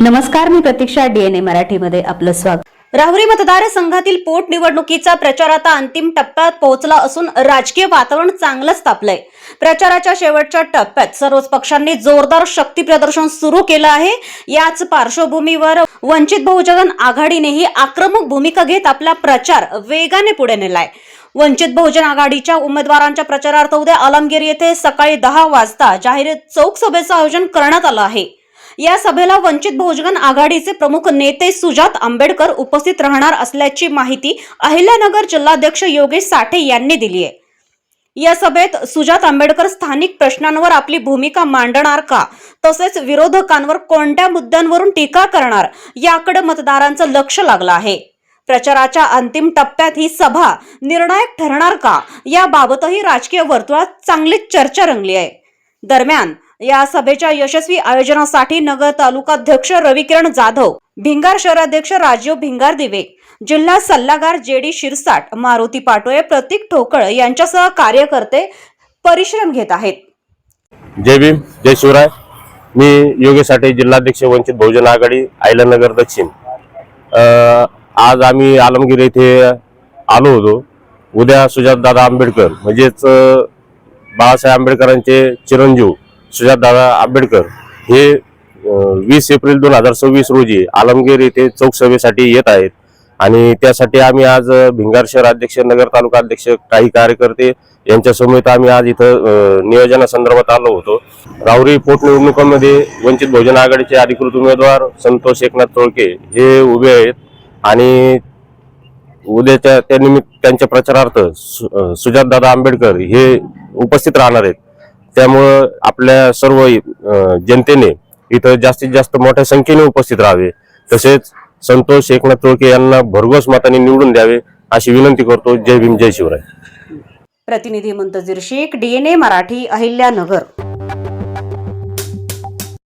नमस्कार, मी प्रतीक्षा. डीएनए मराठीमध्ये आपलं स्वागत. राहुरी मतदारसंघातील पोटनिवडणुकीचा प्रचार आता अंतिम टप्प्यात पोहोचला असून राजकीय वातावरण चांगलंच तापलंय. प्रचाराच्या शेवटच्या टप्प्यात सर्वच पक्षांनी जोरदार शक्ती प्रदर्शन सुरू केलं आहे. याच पार्श्वभूमीवर वंचित बहुजन आघाडीनेही आक्रमक भूमिका घेत आपला प्रचार वेगाने पुढे नेलाय. वंचित बहुजन आघाडीच्या उमेदवारांच्या प्रचारार्थ उद्या आलमगीर येथे सकाळी 10 वाजता जाहीर चौक सभेचं आयोजन करण्यात आलं आहे. या सभेला वंचित बहुजन आघाडीचे प्रमुख नेते सुजात आंबेडकर उपस्थित राहणार असल्याची माहिती अहिल्यानगर जिल्हाध्यक्ष योगेश साठे यांनी दिली आहे. या सभेत सुजात आंबेडकर स्थानिक प्रश्नांवर आपली भूमिका मांडणार का, तसेच विरोधकांवर कोणत्या मुद्द्यांवरून टीका करणार याकडे मतदारांचं लक्ष लागलं आहे. प्रचाराच्या अंतिम टप्प्यात ही सभा निर्णायक ठरणार का याबाबतही राजकीय वर्तुळात चांगलीच चर्चा रंगली आहे. दरम्यान या सभेच्या यशस्वी आयोजनासाठी नगर तालुकाध्यक्ष रविकिरण जाधव, भिंगार शहराध्यक्ष राजीव भिंगार दिवे, जिल्हा सल्लागार जेडी शिरसाट, मारुती पाटोळे, प्रतीक ठोकळ यांच्यासह कार्यकर्ते परिश्रम घेत आहेत. जय भीम, जय शिवराय. मी योगेश साठे, जिल्हाध्यक्ष वंचित बहुजन आघाडी, अहिल्यानगर दक्षिण. आज आम्ही आलमगीर येथे आलो होतो. उद्या सुजातदादा आंबेडकर म्हणजेच बाळासाहेब आंबेडकरांचे चिरंजीव सुजातदादा आंबेडकर हे 20 एप्रिल 2026 रोजी आलमगीर येथे चौक सभेसाठी येत आहेत. आणि त्यासाठी आम्ही आज भिंगार शहर अध्यक्ष, नगर तालुका अध्यक्ष, काही कार्यकर्ते यांच्यासमवेत आम्ही आज इथं नियोजनासंदर्भात आलो होतो. राहुरी पोटनिवडणुकांमध्ये वंचित बहुजन आघाडीचे अधिकृत उमेदवार संतोष एकनाथ तोळके हे उभे आहेत आणि उद्याच्या त्यांच्या प्रचारार्थ सुजातदादा आंबेडकर हे उपस्थित राहणार आहेत. त्यामुळं आपल्या सर्व जनतेने इथं जास्तीत जास्त मोठ्या संख्येने उपस्थित राहावे, तसेच संतोष एकनाथ तोळके यांना भरघोस मताने निवडून द्यावे अशी विनंती करतो. जय भीम, जय शिवराय. प्रतिनिधी मुंतजीर शेख, डीएनए मराठी, अहिल्यानगर.